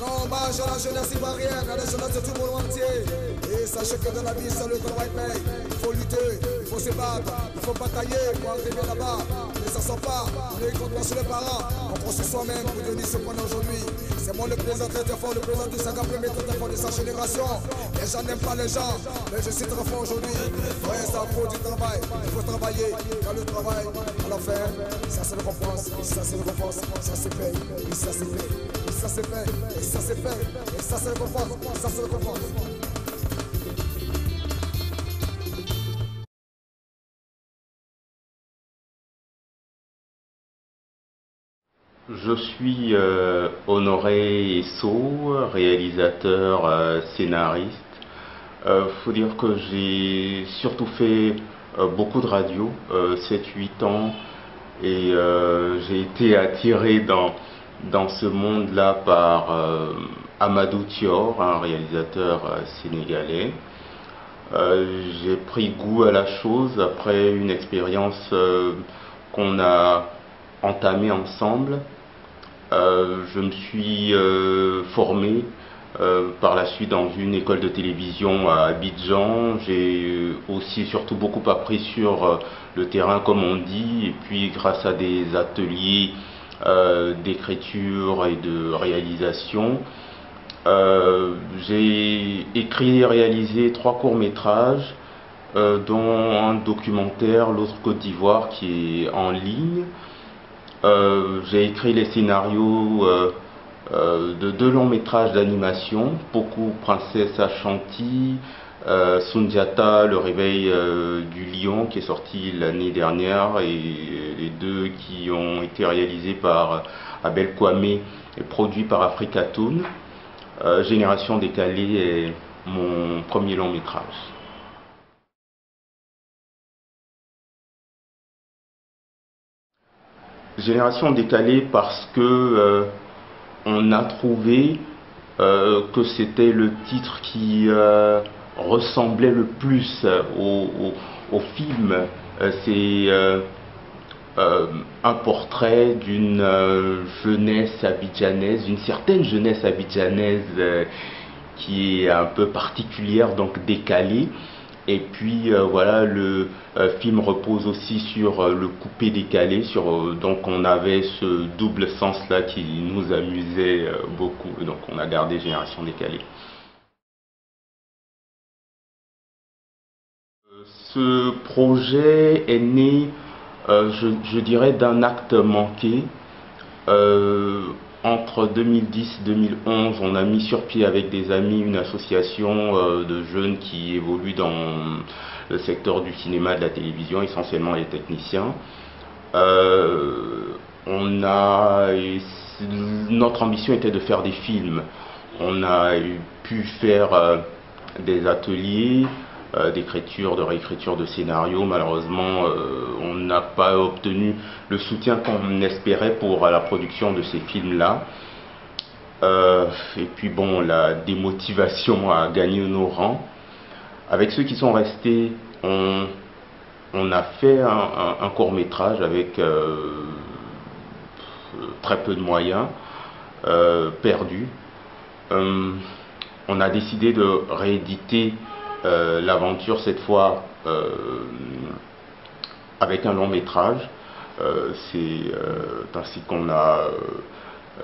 rend hommage à la jeunesse ivoirienne, à la jeunesse de tout le monde entier. Et sachez que dans la vie, seul le travail paye. Il faut lutter, il faut se battre, il faut batailler pour arriver là-bas. Mais ça sent pas, on est contre sur les parents. On prend sur soi-même pour devenir ce qu'on est aujourd'hui. C'est moi le président très fort, le président du Saga, premier très fort de sa génération. Les gens n'aiment pas les gens, mais je suis très fort aujourd'hui. Ouais, ça faut du travail, il faut travailler. Dans le travail, à la fin, ça c'est le récompense, ça c'est le récompense, ça c'est fait, et ça c'est fait, et ça c'est fait, et ça c'est fait, et ça c'est le récompense, ça c'est le récompense. Je suis Honoré Esso, réalisateur, scénariste. Faut dire que j'ai surtout fait beaucoup de radio, 7-8 ans, et j'ai été attiré dans ce monde-là par Amadou Thior, un réalisateur sénégalais. J'ai pris goût à la chose après une expérience qu'on a entamée ensemble. Je me suis formé par la suite dans une école de télévision à Abidjan. J'ai aussi surtout beaucoup appris sur le terrain, comme on dit, et puis grâce à des ateliers d'écriture et de réalisation, j'ai écrit et réalisé 3 courts-métrages, dont un documentaire, L'autre Côte d'Ivoire, qui est en ligne. J'ai écrit les scénarios de 2 longs métrages d'animation, Pokou, Princesse Ashanti, Sundiata, Le réveil du lion, qui est sorti l'année dernière, et les 2 qui ont été réalisés par Abel Kwame et produits par Africatoon. Génération décalée est mon premier long métrage. Génération décalée parce que on a trouvé que c'était le titre qui ressemblait le plus au film. C'est un portrait d'une jeunesse abidjanaise, d'une certaine jeunesse abidjanaise qui est un peu particulière, donc décalée. Et puis voilà, le film repose aussi sur le coupé décalé, donc on avait ce double sens là qui nous amusait beaucoup, donc on a gardé Génération décalée. Ce projet est né, je dirais, d'un acte manqué. Entre 2010 et 2011, on a mis sur pied avec des amis une association de jeunes qui évoluent dans le secteur du cinéma et de la télévision, essentiellement les techniciens. Notre ambition était de faire des films. On a pu faire des ateliers d'écriture, de réécriture de scénarios. Malheureusement, on n'a pas obtenu le soutien qu'on espérait pour la production de ces films-là. Et puis bon, la démotivation a gagné nos rangs. Avec ceux qui sont restés, on a fait un court-métrage avec très peu de moyens, perdus. On a décidé de rééditer l'aventure, cette fois avec un long métrage. C'est ainsi qu'on a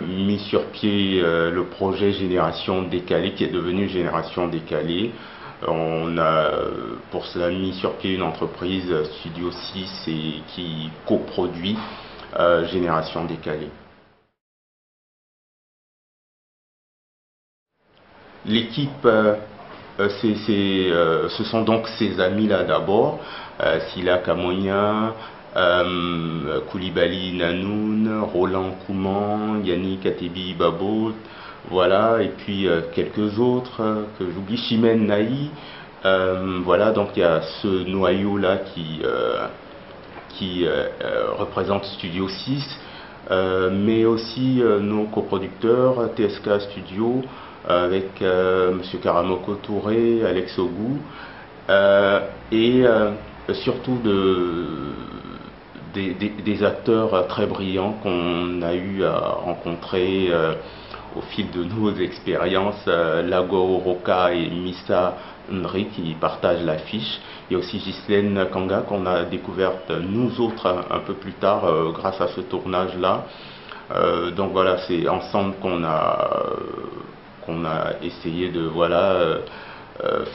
mis sur pied le projet Génération décalée, qui est devenu Génération décalée. On a pour cela mis sur pied une entreprise, Studio 6, et qui coproduit Génération décalée. L'équipe, ce sont donc ces amis-là d'abord, Sila Kamonia, Koulibaly Nanoun, Roland Kouman, Yannick Atebi Babot, voilà, et puis quelques autres que j'oublie, Chimène Naï, voilà, donc il y a ce noyau-là qui représente Studio 6, mais aussi nos coproducteurs, TSK Studio, avec M. Karamoko Touré, Alex Ogou, et surtout des acteurs très brillants qu'on a eu à rencontrer au fil de nos expériences, Lago Roca et Missa Nri qui partagent l'affiche. Il y a aussi Ghislaine Kanga qu'on a découverte nous autres un peu plus tard grâce à ce tournage-là. Donc voilà, c'est ensemble qu'on a essayé de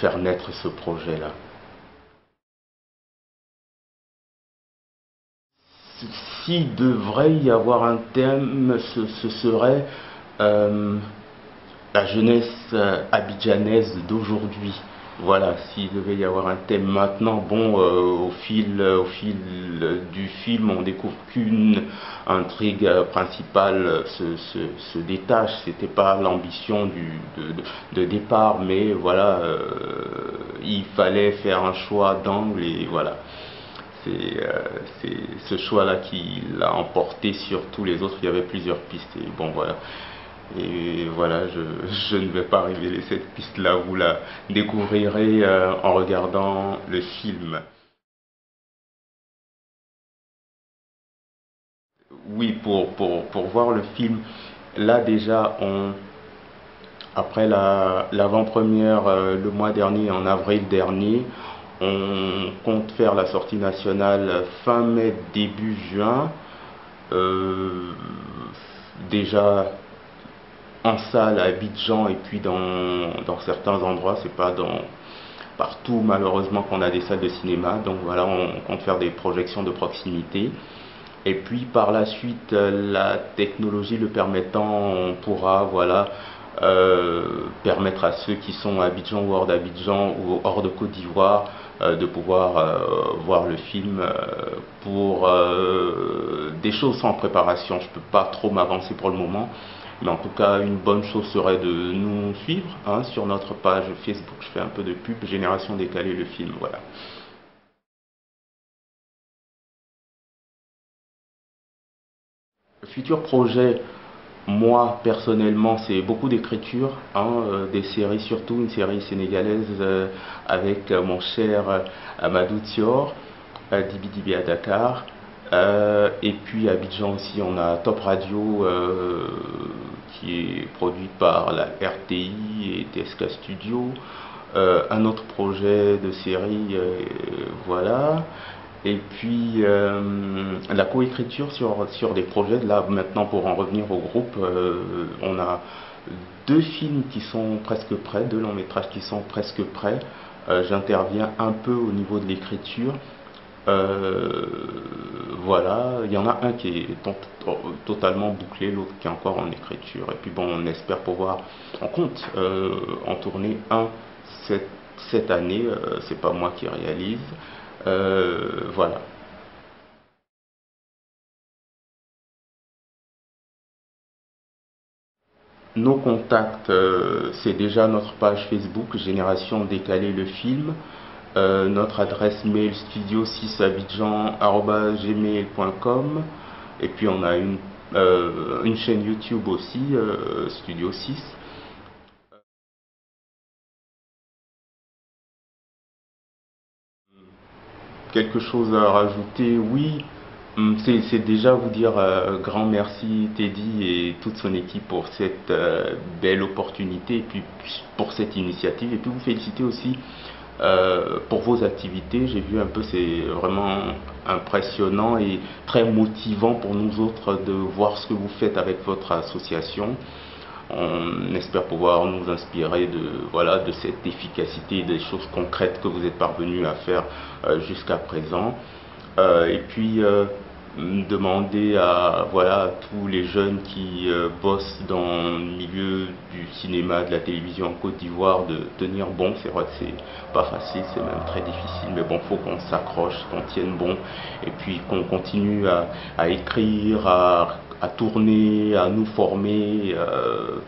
faire naître ce projet-là. S'il devrait y avoir un thème, ce serait la jeunesse abidjanaise d'aujourd'hui. Voilà, s'il devait y avoir un thème maintenant, bon, au fil du film, on découvre qu'une intrigue principale se détache. C'était pas l'ambition de départ, mais voilà, il fallait faire un choix d'angle et voilà. C'est ce choix-là qui l'a emporté sur tous les autres. Il y avait plusieurs pistes et bon voilà. Et voilà, je ne vais pas révéler cette piste-là, vous la découvrirez en regardant le film. Oui, pour voir le film, là déjà, après l'avant-première le mois dernier, en avril dernier, on compte faire la sortie nationale fin mai, début juin. Déjà en salle à Abidjan et puis dans certains endroits, c'est pas partout malheureusement qu'on a des salles de cinéma. Donc voilà, on compte faire des projections de proximité. Et puis par la suite, la technologie le permettant, on pourra permettre à ceux qui sont à Abidjan ou hors d'Abidjan ou hors de Côte d'Ivoire de pouvoir voir le film pour des choses sans préparation. Je ne peux pas trop m'avancer pour le moment, mais en tout cas une bonne chose serait de nous suivre sur notre page Facebook. Je fais un peu de pub, Génération Décalée le film, voilà. Le futur projet, moi personnellement, c'est beaucoup d'écriture, des séries, surtout une série sénégalaise avec mon cher Amadou Thior, Dibi Dibi à Dakar, et puis à Abidjan aussi on a Top Radio qui est produit par la RTI et TSK Studio, un autre projet de série, voilà. Et puis la coécriture sur des projets. Là maintenant, pour en revenir au groupe, on a 2 films qui sont presque prêts, 2 longs métrages qui sont presque prêts. J'interviens un peu au niveau de l'écriture. Voilà, il y en a un qui est totalement bouclé, l'autre qui est encore en écriture. Et puis bon, on espère pouvoir, on compte en tourner un cette année. C'est pas moi qui réalise. Voilà. Nos contacts, c'est déjà notre page Facebook, Génération Décalée le film, notre adresse mail studio6abidjan@gmail.com, et puis on a une chaîne YouTube aussi, Studio 6. Quelque chose à rajouter? Oui, c'est déjà vous dire grand merci Teddy et toute son équipe pour cette belle opportunité et puis pour cette initiative, et puis vous féliciter aussi pour vos activités. J'ai vu un peu, c'est vraiment impressionnant et très motivant pour nous autres de voir ce que vous faites avec votre association. On espère pouvoir nous inspirer de cette efficacité, des choses concrètes que vous êtes parvenus à faire jusqu'à présent. Et puis demander à tous les jeunes qui bossent dans le milieu du cinéma, de la télévision en Côte d'Ivoire de tenir bon. C'est vrai que c'est pas facile, c'est même très difficile, mais bon, faut qu'on s'accroche, qu'on tienne bon, et puis qu'on continue à écrire, à tourner, à nous former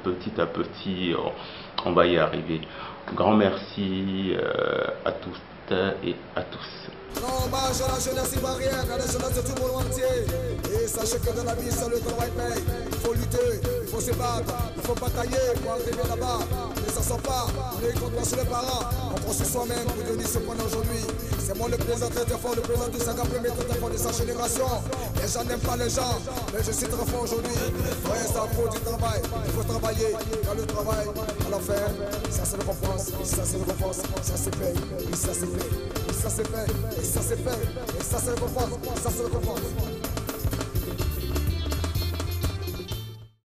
petit à petit. On va y arriver. Grand merci à toutes et à tous. Non, hommage à la jeunesse ivoirienne, à la jeunesse de tout le monde entier. Et sachez que dans la vie, seul le travail paye. Il faut lutter. il faut se battre, il faut batailler pour arriver là-bas. Mais ça sent pas, on est contre sur les parents, on construit soi-même pour devenir ce qu'on est aujourd'hui. C'est moi le président très fort, le président du Saga, le méthode très fort de sa génération. Les gens n'aiment pas les gens, mais je suis très fort aujourd'hui. Ouais, ça faut du travail, il faut travailler. Dans le travail, à la fin, ça c'est le récompense, ça c'est le récompense, ça c'est fait, et ça c'est fait, et ça c'est fait, et ça c'est fait, et ça c'est le récompense, ça c'est le récompense.